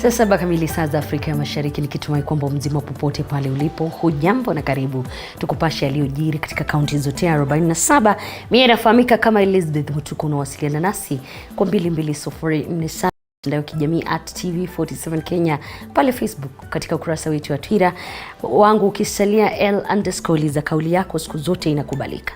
Saa 7 kamili saa za Afrika ya Mashariki, nikitumai kwamba mzima popote pale ulipo. Hujambo na karibu tukupashe yaliyojiri katika kaunti zote 47. Mimi nafahamika kama Elizabeth Mutuku, na wasiliana nasi kwa 22047 ndio kijamii @TV47 Kenya pale Facebook, katika ukurasa wetu wa Twitter wangu ukisalia L_Liza. Kauli yako siku zote inakubalika.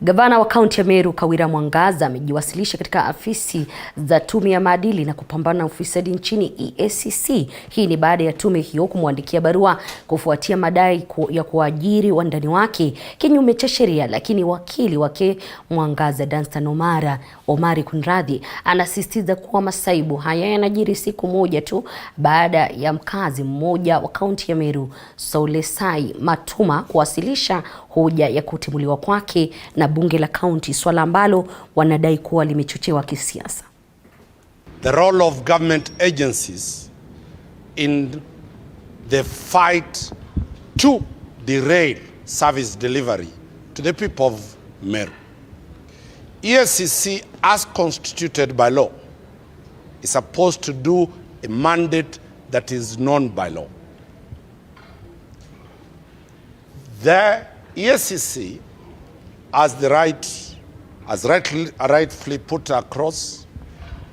Gavana wa kaunti ya Meru Kawira Mwangaza amejiwasilisha katika afisi za tume ya maadili na kupambana na ufisadi nchini EACC. Hii ni baada ya tume hiyo kumwandikia barua kufuatia madai ya kuajiri wandani wake kinyume cha sheria, lakini wakili wake Mwangaza Danstan Omari Kunradhi anasisitiza kuwa masaibu haya yanajiri siku moja tu baada ya mkazi mmoja wa kaunti ya Meru Saulesai Matuma kuwasilisha hoja ya kutimuliwa kwake na bunge la kaunti, swala ambalo wanadai kuwa limechochewa kisiasa. The role of government agencies in the fight to derail service delivery to the people of Meru. EACC, as constituted by law, is supposed to do a mandate that is known by law. The EACC, as rightfully put across,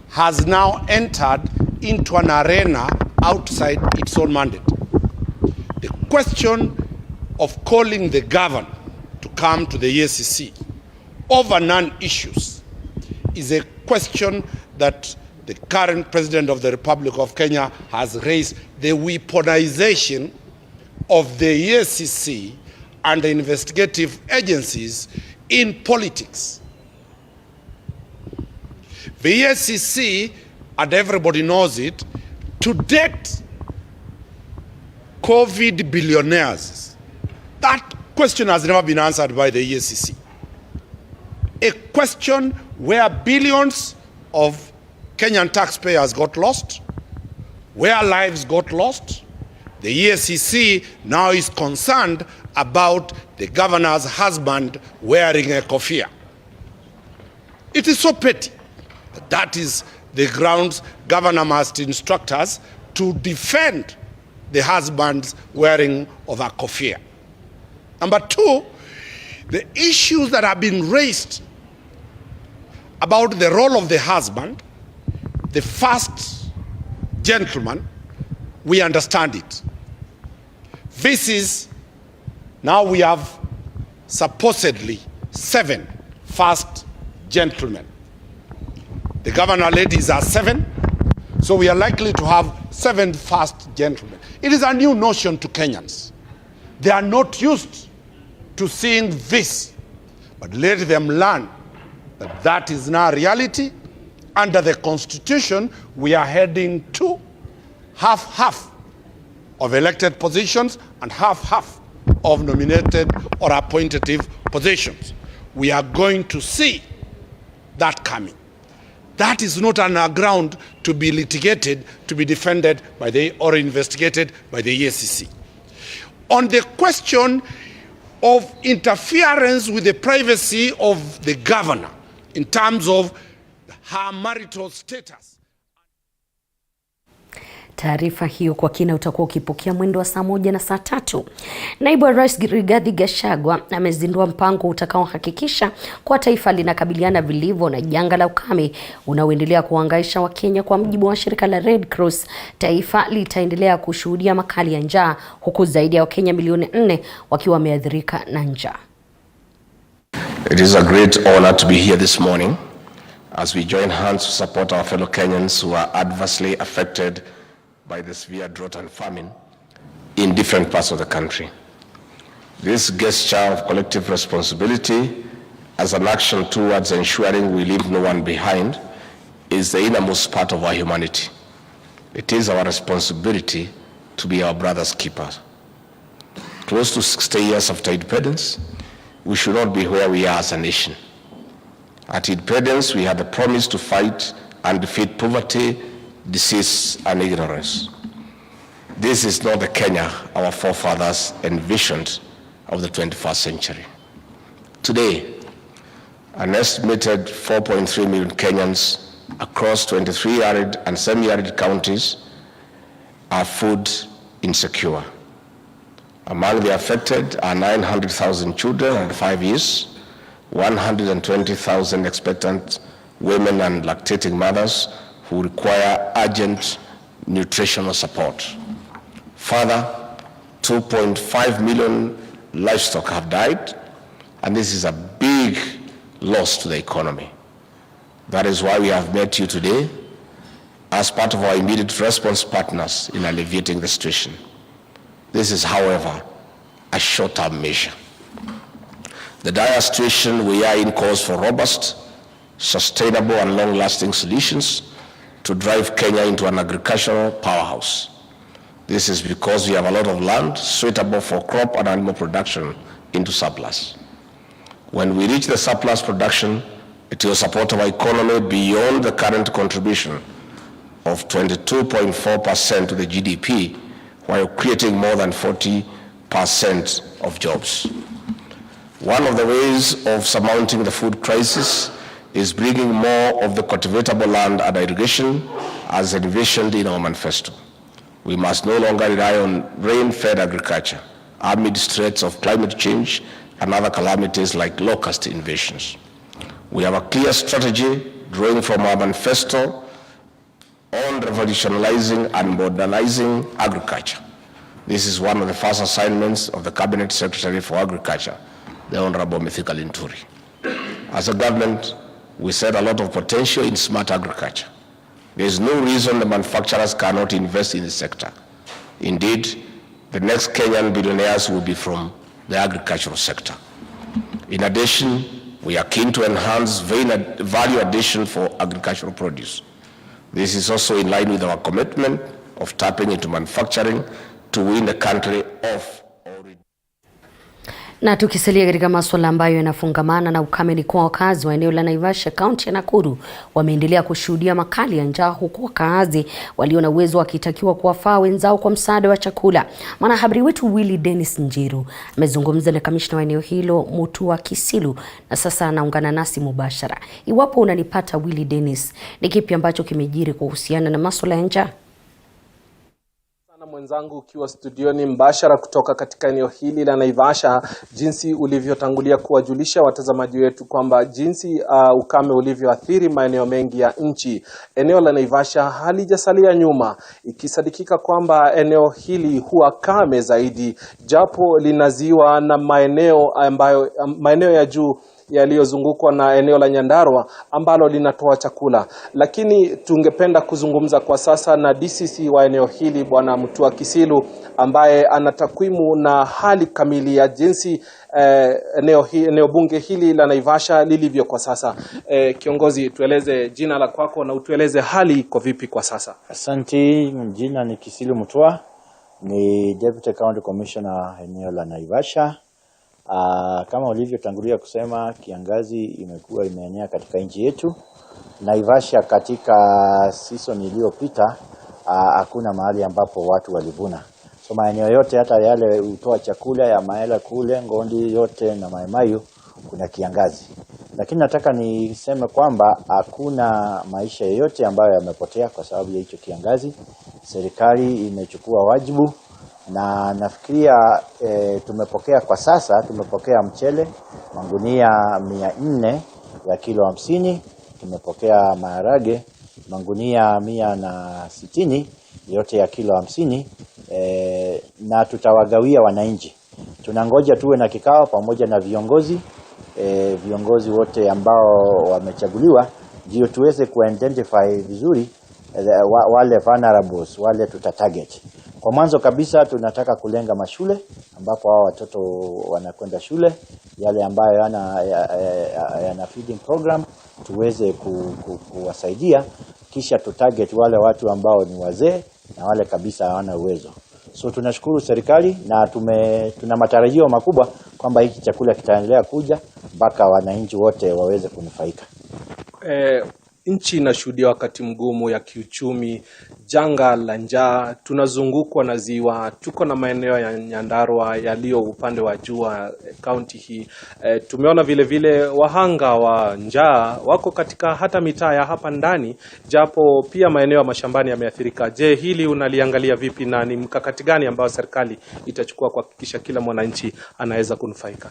has now entered into an arena outside its own mandate. The question of calling the governor to come to the EACC over non-issues is a question that the current President of the Republic of Kenya has raised, the weaponization of the EACC and the investigative agencies in politics. The EACC, and everybody knows it, to date COVID billionaires. That question has never been answered by the EACC. A question where billions of Kenyan taxpayers got lost, where lives got lost. The EACC now is concerned about the governor's husband wearing a kofia. It is so petty. That is the grounds governor must instruct us to defend the husband's wearing of a kofia. Number two, the issues that have been raised about the role of the husband, the first gentleman, we understand it. This is, now we have supposedly 7 first gentlemen. The governor ladies are 7, so we are likely to have 7 first gentlemen. It is a new notion to Kenyans. They are not used to seeing this, but let them learn that that is now reality. Under the Constitution, we are heading to half-half of elected positions and half-half of nominated or appointed positions. We are going to see that coming. That is not an ground to be litigated, to be defended by or investigated by the EACC. On the question of interference with the privacy of the governor in terms of her marital status. Taarifa hiyo kwa kina utakuwa ukipokea mwendo wa saa 1 na saa 3. Naibu wa Rais Rigathi Gachagua amezindua mpango utakaohakikisha kwa taifa linakabiliana vilivyo na janga la ukame unaoendelea kuhangaisha Wakenya. Kwa mujibu wa shirika la Red Cross, taifa litaendelea kushuhudia makali ya njaa, huku zaidi ya Wakenya milioni 4 wakiwa wameathirika na njaa. It is a great honor to be here this morning as we join hands to support our fellow Kenyans who are adversely affected by the severe drought and famine in different parts of the country. This gesture of collective responsibility as an action towards ensuring we leave no one behind is the innermost part of our humanity. It is our responsibility to be our brother's keepers. Close to 60 years after independence, we should not be where we are as a nation. At independence, we had the promise to fight and defeat poverty, disease, and ignorance. This is not the Kenya our forefathers envisioned of the 21st century. Today, an estimated 4.3 million Kenyans across 23 arid and semi-arid counties are food insecure. Among the affected are 900,000 children under 5 years, 120,000 expectant women and lactating mothers who require urgent nutritional support. Further, 2.5 million livestock have died, and this is a big loss to the economy. That is why we have met you today as part of our immediate response partners in alleviating the situation. This is, however, a short-term measure. The dire situation we are in calls for robust, sustainable, and long-lasting solutions to drive Kenya into an agricultural powerhouse. This is because we have a lot of land suitable for crop and animal production into surplus. When we reach the surplus production, it will support our economy beyond the current contribution of 22.4% to the GDP, while creating more than 40% of jobs. One of the ways of surmounting the food crisis is bringing more of the cultivatable land under irrigation as envisioned in our manifesto. We must no longer rely on rain-fed agriculture amid threats of climate change and other calamities like locust invasions. We have a clear strategy drawing from our manifesto on revolutionizing and modernizing agriculture. This is one of the first assignments of the Cabinet Secretary for Agriculture, the Honorable Mithika Linturi. As a government, we see a lot of potential in smart agriculture. There is no reason the manufacturers cannot invest in the sector. Indeed, the next Kenyan billionaires will be from the agricultural sector. In addition, we are keen to enhance value addition for agricultural produce. This is also in line with our commitment of tapping into manufacturing to win the country off. Na tukisalia katika masuala ambayo yanafungamana na ukame, ni kwa wakazi wa eneo la Naivasha, kaunti ya Nakuru, wameendelea kushuhudia makali ya njaa, huku wakazi walio na uwezo wakitakiwa kuwafaa wenzao kwa msaada wa chakula. Mwanahabari wetu Willy Dennis Njiru amezungumza na kamishna wa eneo hilo Mutua Kisilu, na sasa anaungana nasi mubashara. Iwapo unanipata Willy Dennis, ni kipi ambacho kimejiri kuhusiana na masuala ya njaa? Mwenzangu ukiwa studioni mbashara kutoka katika eneo hili la Naivasha, jinsi ulivyotangulia kuwajulisha watazamaji wetu kwamba jinsi ukame ulivyoathiri maeneo mengi ya nchi, eneo la Naivasha halijasalia nyuma, ikisadikika kwamba eneo hili huwa kame zaidi, japo linaziwa na maeneo ya juu yaliyozungukwa na eneo la Nyandarua ambalo linatoa chakula. Lakini tungependa kuzungumza kwa sasa na DCC wa eneo hili, Bwana Mutua Kisilu, ambaye ana takwimu na hali kamili ya jinsi eneo bunge hili la Naivasha lilivyo kwa sasa. Kiongozi, tueleze jina la kwako na utueleze hali iko vipi kwa sasa. Asante, jina ni Kisilu Mutua, ni Deputy County Commissioner eneo la Naivasha. Kama ulivyotangulia kusema, kiangazi imeenea katika nchi yetu. Naivasha katika season iliyopita hakuna mahali ambapo watu walivuna. So maeneo yote, hata yale utoa chakula ya Maela kule, Ngondi yote na Maimayu, kuna kiangazi. Lakini nataka niseme kwamba hakuna maisha yote ambayo yamepotea kwa sababu ya hicho kiangazi. Serikali imechukua wajibu, na nafikiria tumepokea kwa sasa, tumepokea mchele mangunia 400 ya kilo 50, tumepokea maharage mangunia 160 yote ya kilo 50, na tutawagawia wananchi. Tunangoja tuwe na kikao pamoja na viongozi wote ambao wamechaguliwa, ndio tuweze kuidentify vizuri wale vulnerables, wale tutatarget. Kwa mwanzo kabisa tunataka kulenga mashule ambapo hao watoto wanakwenda shule, yale ambayo yana feeding program tuweze kuwasaidia, kisha tutarget wale watu ambao ni wazee na wale kabisa hawana uwezo. So tunashukuru serikali na tuna matarajio makubwa kwamba hiki chakula kitaendelea kuja mpaka wananchi wote waweze kunufaika. nchi inashuhudia wakati mgumu ya kiuchumi, janga la njaa, tunazungukwa na ziwa, tuko na maeneo ya Nyandarua yaliyo upande wa juu wa kaunti hii. Tumeona vile vile wahanga wa njaa wako katika hata mitaa ya hapa ndani, japo pia maeneo ya mashambani yameathirika. Je, hili unaliangalia vipi na ni mkakati gani ambao serikali itachukua kuhakikisha kila mwananchi anaweza kunufaika?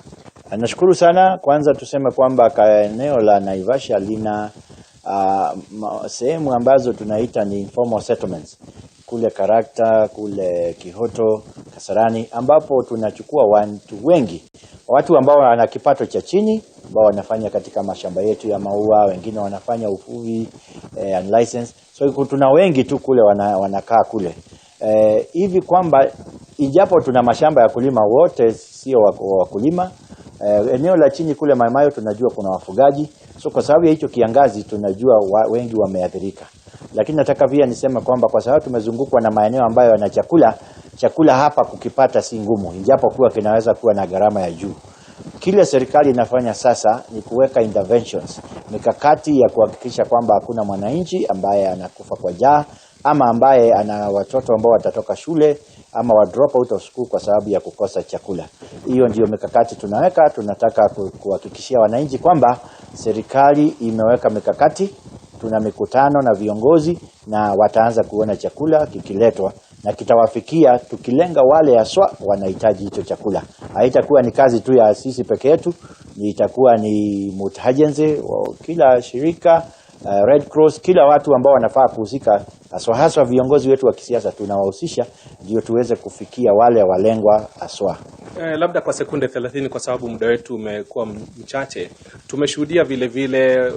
Nashukuru sana. Kwanza tuseme kwamba eneo la Naivasha lina sehemu ambazo tunaita ni informal settlements, kule Karakta, kule Kihoto, Kasarani, ambapo tunachukua watu wengi, watu ambao wana kipato cha chini, ambao wanafanya katika mashamba yetu ya maua, wengine wanafanya uvuvi unlicensed. So tuna wengi tu kule wanakaa kule. Hivi kwamba ijapo tuna mashamba ya kulima, wote sio wakulima. Eneo la chini kule Maimayo tunajua kuna wafugaji. So kwa sababu ya hicho kiangazi tunajua wengi wameathirika. Lakini nataka pia nisema kwamba kwa sababu tumezungukwa na maeneo ambayo yana chakula hapa kukipata si ngumu, ijapo kuwa kinaweza kuwa na gharama ya juu. Kile serikali inafanya sasa ni kuweka interventions, mikakati ya kuhakikisha kwamba hakuna mwananchi ambaye anakufa kwa njaa, ama ambaye ana watoto ambao watatoka shule ama wa drop out of school kwa sababu ya kukosa chakula. Hiyo ndio mikakati tunaweka. Tunataka kuhakikishia wananchi kwamba serikali imeweka mikakati, tuna mikutano na viongozi na wataanza kuona chakula kikiletwa na kitawafikia, tukilenga wale haswa wanahitaji hicho chakula. Haitakuwa ni kazi tu ya sisi peke yetu, itakuwa ni mutahajenze wa kila shirika, Red Cross, kila watu ambao wanafaa kuhusika, haswa viongozi wetu wa kisiasa tunawahusisha, ndio tuweze kufikia wale walengwa haswa. Labda kwa sekunde 30 kwa sababu muda wetu umekuwa mchache. Tumeshuhudia vile vile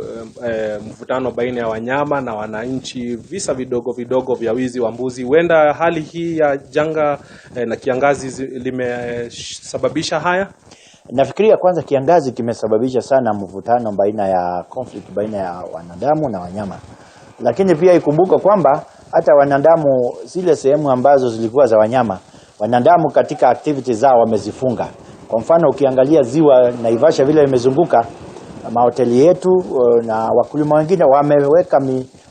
mvutano baina ya wanyama na wananchi, visa vidogo vya wizi wa mbuzi. Huenda hali hii ya janga na kiangazi limesababisha haya? Nafikiria kwanza kiangazi kimesababisha sana mvutano conflict baina ya wanadamu na wanyama. Lakini pia ikumbuka kwamba hata wanadamu, zile sehemu ambazo zilikuwa za wanyama, wanadamu katika activities zao wamezifunga. Kwa mfano ukiangalia ziwa Naivasha vile imezunguka mahoteli yetu, na wakulima wengine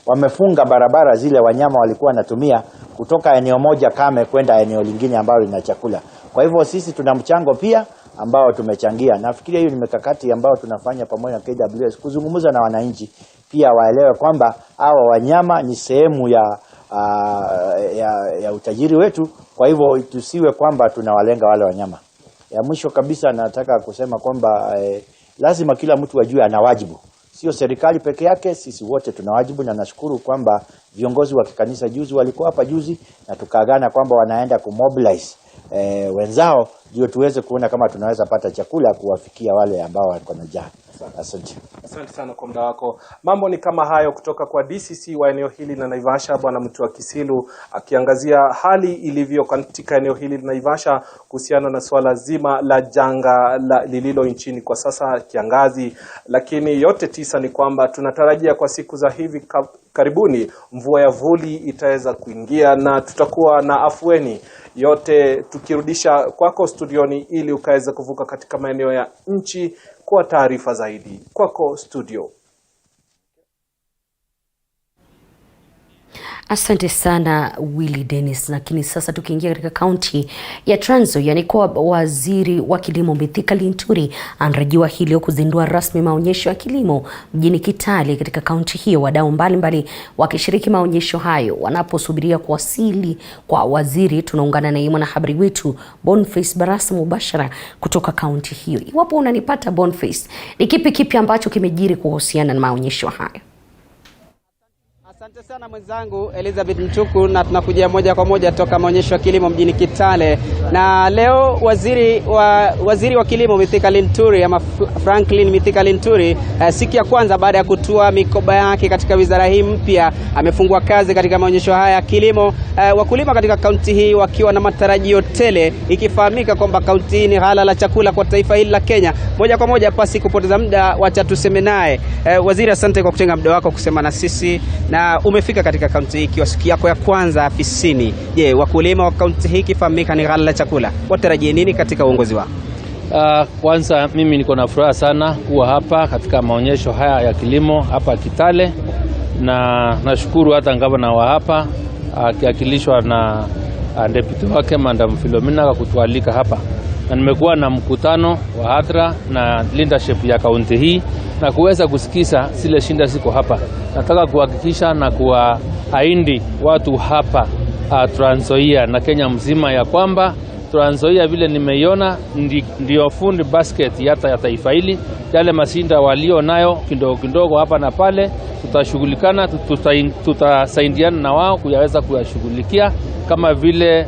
wamefunga barabara zile wanyama walikuwa wanatumia kutoka eneo moja kame kwenda eneo lingine ambalo lina chakula. Kwa hivyo sisi tuna mchango pia ambao tumechangia. Nafikiria hiyo ni mikakati ambao tunafanya pamoja na KWS kuzungumza na wananchi pia waelewe kwamba hawa wanyama ni sehemu ya utajiri wetu. Kwa hivyo tusiwe kwamba tunawalenga wale wanyama. Ya mwisho kabisa nataka kusema kwamba lazima kila mtu ajue ana wajibu. Sio serikali peke yake, sisi wote tuna wajibu, na nashukuru kwamba viongozi wa kikanisa juzi walikuwa hapa juzi na tukaagana kwamba wanaenda kumobilize wenzao ndio tuweze kuona kama tunaweza pata chakula kuwafikia wale ambao wako na njaa. Asante sana kwa muda wako. Mambo ni kama hayo kutoka kwa DCC wa eneo hili na Naivasha, Bwana Mutua Kisilu, akiangazia hali ilivyo katika eneo hili na Naivasha kuhusiana na swala zima la janga lililo nchini kwa sasa, kiangazi. Lakini yote tisa ni kwamba tunatarajia kwa siku za hivi karibuni mvua ya vuli itaweza kuingia na tutakuwa na afueni. Yote tukirudisha kwako studioni ili ukaweza kuvuka katika maeneo ya nchi kwa taarifa zaidi. Kwako studio. Asante sana Willy Dennis. Lakini sasa tukiingia katika kaunti ya Trans Nzoia, yani kwa waziri wa kilimo Mithika Linturi anarajiwa hili kuzindua rasmi maonyesho ya kilimo mjini Kitale katika kaunti hiyo. Wadau mbalimbali wakishiriki maonyesho hayo wanaposubiria kuwasili kwa waziri. Tunaungana na mwanahabari wetu Boniface Barasa mubashara kutoka kaunti hiyo. Iwapo unanipata Boniface, ni kipi ambacho kimejiri kuhusiana na maonyesho hayo? Asante sana mwenzangu Elizabeth Mtuku, na tunakuja moja kwa moja toka maonyesho ya kilimo mjini Kitale. Na leo waziri wa kilimo Mithika Linturi ama Franklin Mithika Linturi, siku ya kwanza baada ya kutua mikoba yake katika wizara hii mpya, amefungua kazi katika maonyesho haya ya kilimo. Wakulima katika kaunti hii wakiwa na matarajio tele, ikifahamika kwamba kaunti hii ni ghala la chakula kwa taifa hili la Kenya. Moja kwa moja pasi kupoteza muda, wacha tuseme naye. Waziri, asante kwa kutenga muda wako kusema na sisi, na umefika katika kaunti hii ikiwa siku yako ya kwanza afisini. Je, wakulima wa kaunti hii kifahamika ni ghala la chakula, watarajie nini katika uongozi wako? Kwanza mimi niko na furaha sana kuwa hapa katika maonyesho haya ya kilimo hapa Kitale. na nashukuru hata gavana wa hapa akiakilishwa na deputy wake Madam Philomena kwa kutualika hapa, na nimekuwa na mkutano wa hadhara na leadership ya kaunti hii na kuweza kusikiza zile shinda ziko hapa. Nataka kuhakikisha na kuwaahidi watu hapa Trans Nzoia na Kenya mzima ya kwamba Trans Nzoia vile nimeiona ndio fundi basket ya taifa hili. Yale mashinda walio nayo kidogo kidogo hapa na pale, tutashughulikana, tutasaidiana na wao kuyaweza kuyashughulikia. Kama vile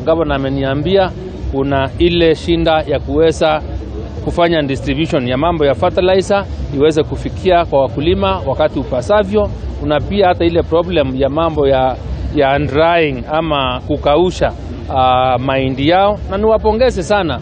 gavana ameniambia, kuna ile shinda ya kuweza kufanya distribution ya mambo ya fertilizer iweze kufikia kwa wakulima wakati upasavyo. Kuna pia hata ile problem ya mambo ya drying ama kukausha mahindi yao, na niwapongeze sana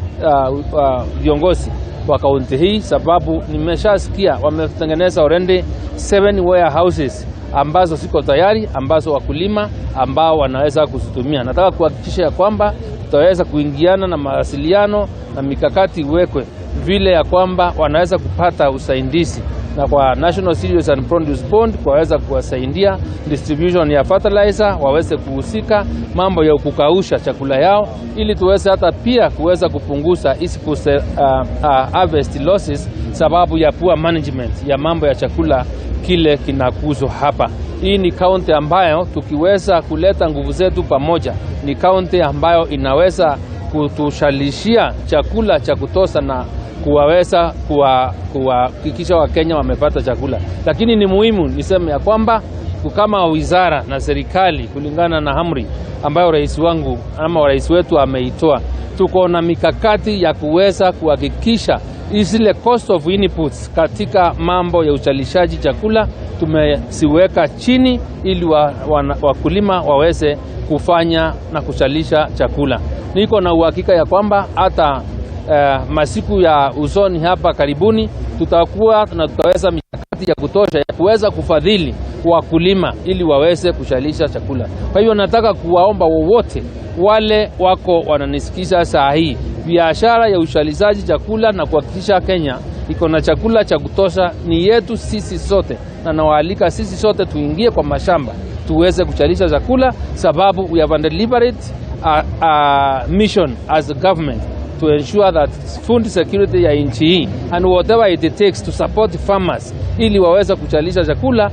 viongozi wa kaunti hii, sababu nimeshasikia wametengeneza already 7 warehouses ambazo ziko tayari, ambazo wakulima ambao wanaweza kuzitumia. Nataka kuhakikisha ya kwamba tutaweza kuingiana na mawasiliano na mikakati iwekwe vile ya kwamba wanaweza kupata usaidizi na kwa National Cereals and Produce Board waweza kuwasaidia distribution ya fertilizer, waweze kuhusika mambo ya kukausha chakula yao, ili tuweze hata pia kuweza kupunguza harvest losses sababu ya poor management ya mambo ya chakula kile kinakuzwa hapa. Hii ni kaunti ambayo tukiweza kuleta nguvu zetu pamoja, ni kaunti ambayo inaweza kutushalishia chakula cha kutosha na kuwaweza kuhakikisha Wakenya wamepata chakula. Lakini ni muhimu niseme ya kwamba kama wizara na serikali, kulingana na amri ambayo rais wangu ama rais wetu ameitoa, tuko na mikakati ya kuweza kuhakikisha zile cost of inputs katika mambo ya uchalishaji chakula tumesiweka chini, ili wakulima waweze kufanya na kuchalisha chakula. Niko na uhakika ya kwamba hata masiku ya usoni hapa karibuni tutakuwa na tutaweza mikakati ya kutosha ya kuweza kufadhili wakulima ili waweze kushalisha chakula. Kwa hiyo nataka kuwaomba wowote wale wako wananisikiza saa hii, biashara ya ushalizaji chakula na kuhakikisha Kenya iko na chakula cha kutosha ni yetu sisi sote, na nawaalika sisi sote tuingie kwa mashamba tuweze kushalisha chakula, sababu we have a deliberate mission as a government to ensure that food security ya nchi hii and whatever it takes to support farmers ili waweze kuchalisha chakula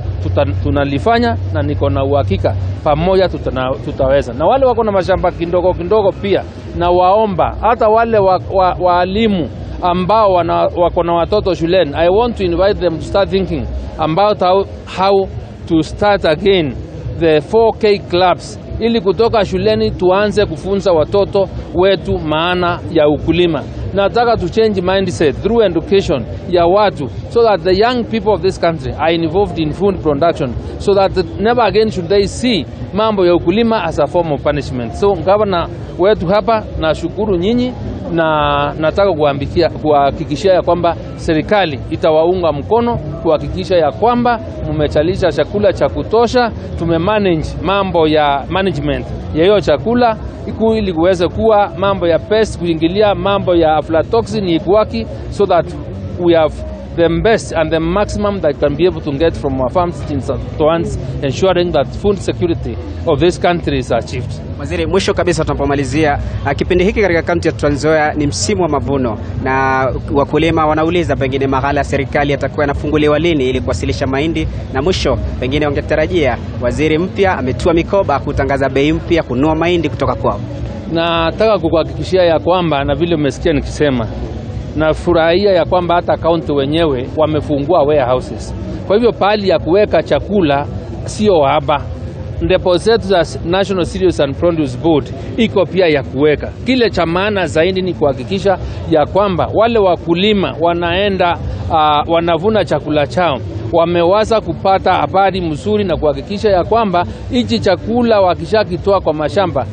tunalifanya, na niko na uhakika pamoja tutaweza. Na wale wako na mashamba kidogo kidogo pia, na waomba hata wale walimu ambao wako na watoto shuleni, I want to invite them to start thinking about how to start again the 4K clubs, ili kutoka shuleni tuanze kufunza watoto wetu maana ya ukulima. Nataka to change mindset through education ya watu, so that the young people of this country are involved in food production, so that never again should they see mambo ya ukulima as a form of punishment. So gavana wetu hapa, nashukuru nyinyi, na nataka kuhakikishia ya kwamba serikali itawaunga mkono kuhakikisha ya kwamba mmechalisha chakula cha kutosha, tumemanage mambo ya management ya hiyo chakula ili kuweze kuwa mambo ya pest kuingilia mambo ya aflatoxin ikuwaki, so that we have the best and the maximum that can be able to get from our farms towards ensuring that food security of this country is achieved. Waziri, mwisho kabisa tunapomalizia kipindi hiki katika kaunti ya Trans Nzoia ni msimu wa mavuno, na wakulima wanauliza pengine maghala ya serikali yatakuwa yanafunguliwa lini ili kuwasilisha mahindi, na mwisho pengine wangetarajia waziri mpya ametua mikoba kutangaza bei mpya kununua mahindi kutoka kwao. Nataka kukuhakikishia ya kwamba, na vile umesikia nikisema, na furahia ya kwamba hata kaunti wenyewe wamefungua warehouses. Kwa hivyo pahali ya kuweka chakula sio haba. Depo zetu za National Cereals and Produce Board iko pia ya kuweka. Kile cha maana zaidi ni kuhakikisha ya kwamba wale wakulima wanaenda wanavuna chakula chao wameweza kupata habari mzuri, na kuhakikisha ya kwamba hichi chakula wakishakitoa kwa mashamba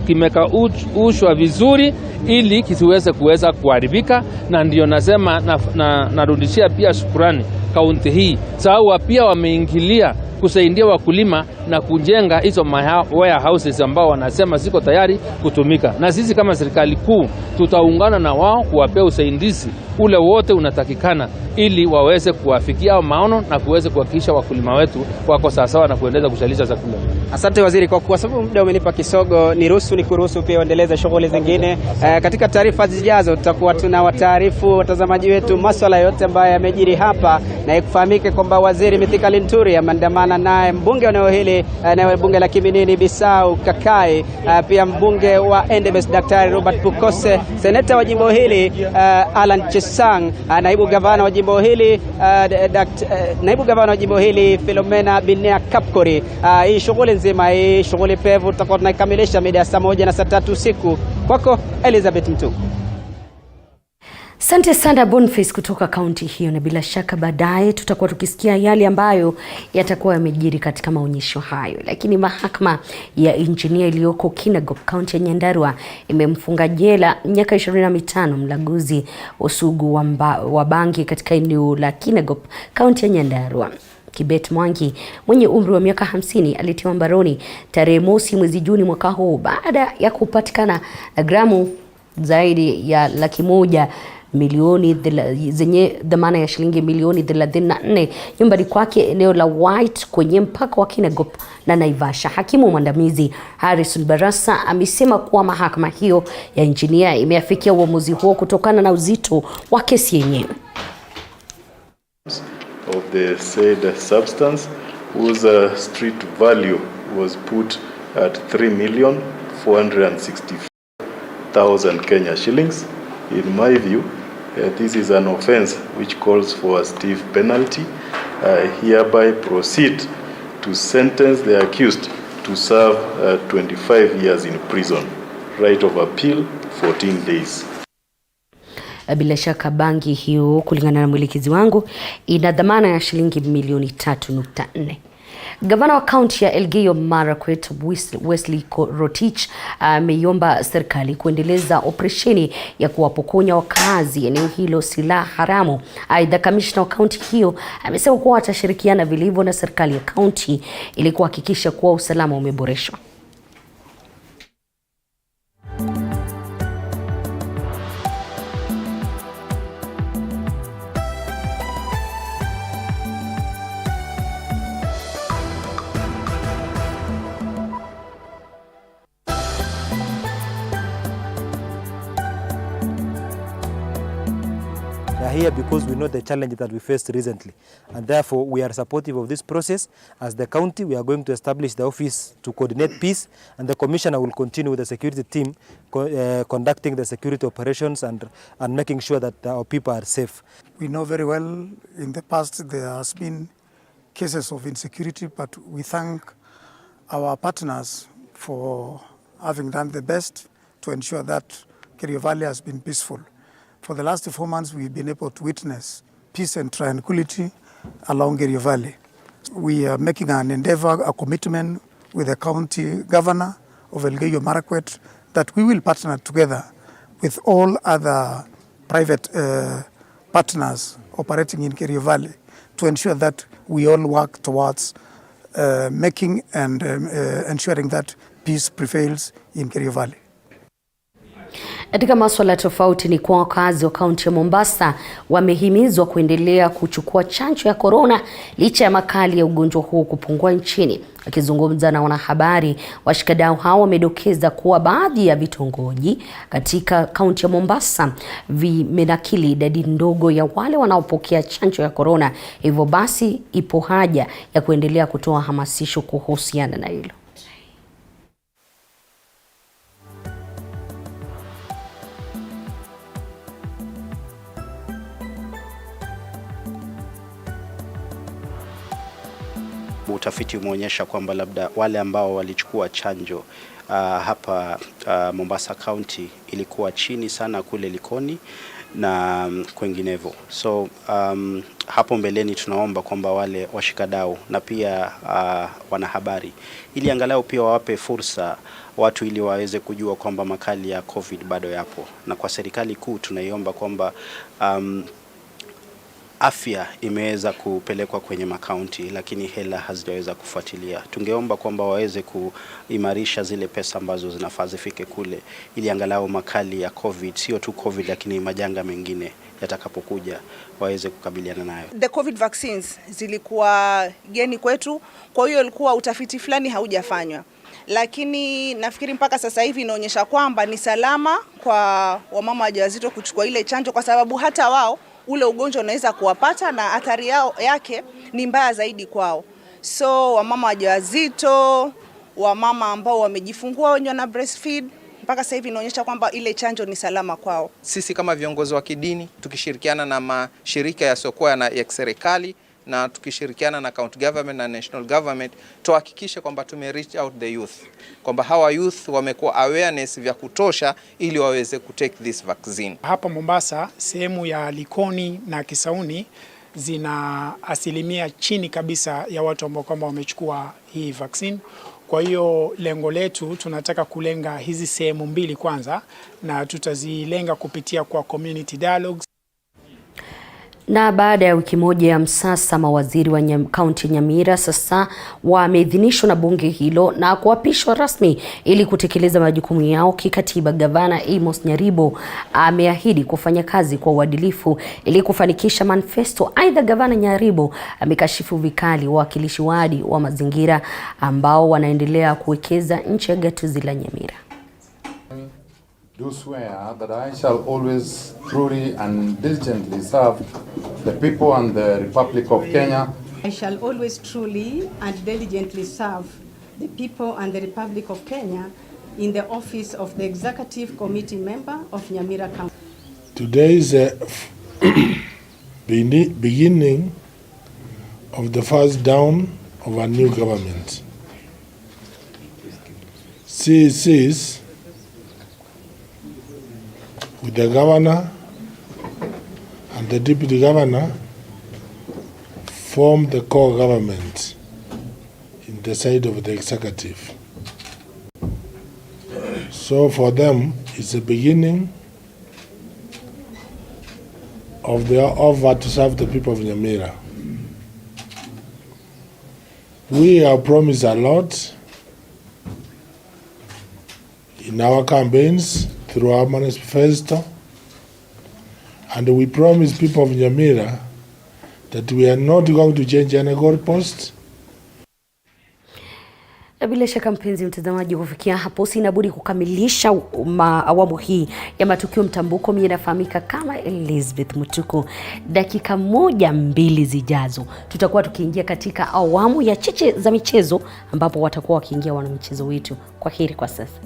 kimekaushwa vizuri ili kisiweze kuharibika. Na ndio nasema narudishia pia shukrani kaunti hii, sababu pia wameingilia kusaidia wakulima na kujenga hizo warehouses ambao wanasema siko tayari kutumika. Na sisi kama serikali kuu tutaungana na wao kuwapea usaidizi ule wote unatakikana ili waweze kuwafikia maono na kuweze kuhakikisha wakulima wetu wako sawasawa na kuendeleza kuzalisha chakula. Asante waziri, kwa sababu muda umenipa kisogo, nikuruhusu pia uendeleze shughuli zingine. Katika taarifa zijazo tutakuwa tunawataarifu watazamaji wetu masuala yote ambayo yamejiri hapa, na ikufahamike kwamba waziri Mithika Linturi ameandamana naye mbunge wa eneo hili na bunge la Kiminini Bisau Kakai, pia mbunge wa Endebess Daktari Robert Bukose, seneta wa jimbo hili Alan Chesang, naibu gavana wa jimbo hili Philomena Binea Kapkori. Hii shughuli nzima, hii shughuli pevu tutakuwa tunaikamilisha mida ya saa 1 na saa 3 usiku. Kwako Elizabeth Mtuku. Asante sana Boniface kutoka kaunti hiyo, na bila shaka baadaye tutakuwa tukisikia yale ambayo yatakuwa yamejiri katika maonyesho hayo. Lakini mahakama ya injinia iliyoko Kinangop, kaunti ya Nyandarua, imemfunga jela miaka 25 mlaguzi usugu wa bangi katika eneo la Kinangop, kaunti ya Nyandarua. Kibet Mwangi mwenye umri wa miaka 50 alitiwa mbaroni tarehe mosi mwezi Juni mwaka huu baada ya kupatikana na gramu zaidi ya 100,000 zenye dhamana ya shilingi milioni 34 nyumbani kwake eneo la White kwenye mpaka wa Kinangop na Naivasha. Hakimu mwandamizi Harrison Barasa amesema kuwa mahakama hiyo ya injinia imeafikia uamuzi huo kutokana na uzito wa kesi yenyewe. Of the said substance whose street value was put at 3,464,000 Kenya shillings. In my view, this is an offense which calls for a stiff penalty. Hereby proceed to sentence the accused to serve 25 years in prison. Right of appeal 14 days. Bila shaka bangi hiyo kulingana na mwelekezi wangu ina dhamana ya shilingi milioni 3.4. Gavana wa kaunti ya Elgeyo Marakwet Wesley Rotich ameiomba serikali kuendeleza operesheni ya kuwapokonya wakazi eneo hilo silaha haramu. Aidha, kamishna wa kaunti hiyo amesema kuwa atashirikiana vilivyo na serikali ya kaunti ili kuhakikisha kuwa usalama umeboreshwa. We are here because we know the challenge that we faced recently, and therefore we are supportive of this process. As the county, we are going to establish the office to coordinate peace, and the commissioner will continue with the security team conducting the security operations and making sure that our people are safe. We know very well in the past there has been cases of insecurity, but we thank our partners for having done the best to ensure that Kerio Valley has been peaceful. For the last 4 months, we've been able to witness peace and tranquility along Kerio Valley. We are making an endeavor, a commitment with the county governor of Elgeyo Marakwet that we will partner together with all other private partners operating in Kerio Valley to ensure that we all work towards making and ensuring that peace prevails in Kerio Valley. Katika masuala tofauti ni kwa wakazi wa kaunti ya Mombasa wamehimizwa kuendelea kuchukua chanjo ya corona licha ya makali ya ugonjwa huu kupungua nchini. Akizungumza na wanahabari, washikadau hao wamedokeza kuwa baadhi ya vitongoji katika kaunti ya Mombasa vimenakili idadi ndogo ya wale wanaopokea chanjo ya corona. Hivyo basi ipo haja ya kuendelea kutoa hamasisho kuhusiana na hilo. Utafiti umeonyesha kwamba labda wale ambao walichukua chanjo hapa Mombasa County ilikuwa chini sana kule Likoni na kwenginevo. So hapo mbeleni tunaomba kwamba wale washikadau na pia wanahabari ili angalau pia wawape fursa watu ili waweze kujua kwamba makali ya COVID bado yapo. Na kwa serikali kuu tunaiomba kwamba afya imeweza kupelekwa kwenye makaunti, lakini hela hazijaweza kufuatilia. Tungeomba kwamba waweze kuimarisha zile pesa ambazo zinafaa zifike kule, ili angalau makali ya COVID, sio tu COVID lakini majanga mengine yatakapokuja waweze kukabiliana nayo. The COVID vaccines zilikuwa geni kwetu, kwa hiyo ilikuwa utafiti fulani haujafanywa. Lakini nafikiri mpaka sasa hivi inaonyesha kwamba ni salama kwa wamama wajawazito kuchukua ile chanjo, kwa sababu hata wao ule ugonjwa unaweza kuwapata na athari yake ni mbaya zaidi kwao. So wamama wajawazito, wamama ambao wamejifungua wenye na breastfeed, mpaka sasa hivi inaonyesha kwamba ile chanjo ni salama kwao. Sisi kama viongozi wa kidini tukishirikiana na mashirika yasiokuwa ya serikali na tukishirikiana na county government na national government, tuhakikishe kwamba reach out the youth, kwamba hawa youth wamekuwa awareness vya kutosha ili waweze kutake this vaccine. Hapa Mombasa, sehemu ya Likoni na Kisauni zina asilimia chini kabisa ya watu ambao kwamba wamechukua hii vaccine. Kwa hiyo lengo letu tunataka kulenga hizi sehemu mbili kwanza, na tutazilenga kupitia kwa community dialogues. Na baada ya wiki moja ya msasa, mawaziri wa kaunti Nyamira sasa wameidhinishwa na bunge hilo na kuapishwa rasmi ili kutekeleza majukumu yao kikatiba. Gavana Amos Nyaribo ameahidi kufanya kazi kwa uadilifu ili kufanikisha manifesto. Aidha, Gavana Nyaribo amekashifu vikali wawakilishi wadi wa mazingira ambao wanaendelea kuwekeza nchi ya gatuzi la Nyamira. Do swear that I shall always truly and diligently serve the people and the Republic of Kenya. I shall always truly and diligently serve the people and the Republic of Kenya in the office of the Executive Committee member of Nyamira County. Today is the beginning of the first dawn of a new government. CECs with the governor and the deputy governor form the core government in the side of the executive. So for them, it's the beginning of their offer to serve the people of Nyamira. We have promised a lot in our campaigns through our manifesto, and we promise people of Nyamira that we are not going to change any goalpost. Na bila shaka mpenzi mtazamaji, kufikia hapo sina budi kukamilisha awamu hii ya Matukio Mtambuko. Mimi nafahamika kama Elizabeth Mutuku. Dakika 1-2 zijazo tutakuwa tukiingia katika awamu ya cheche za michezo, ambapo watakuwa wakiingia wana michezo wetu. Kwaheri kwa sasa.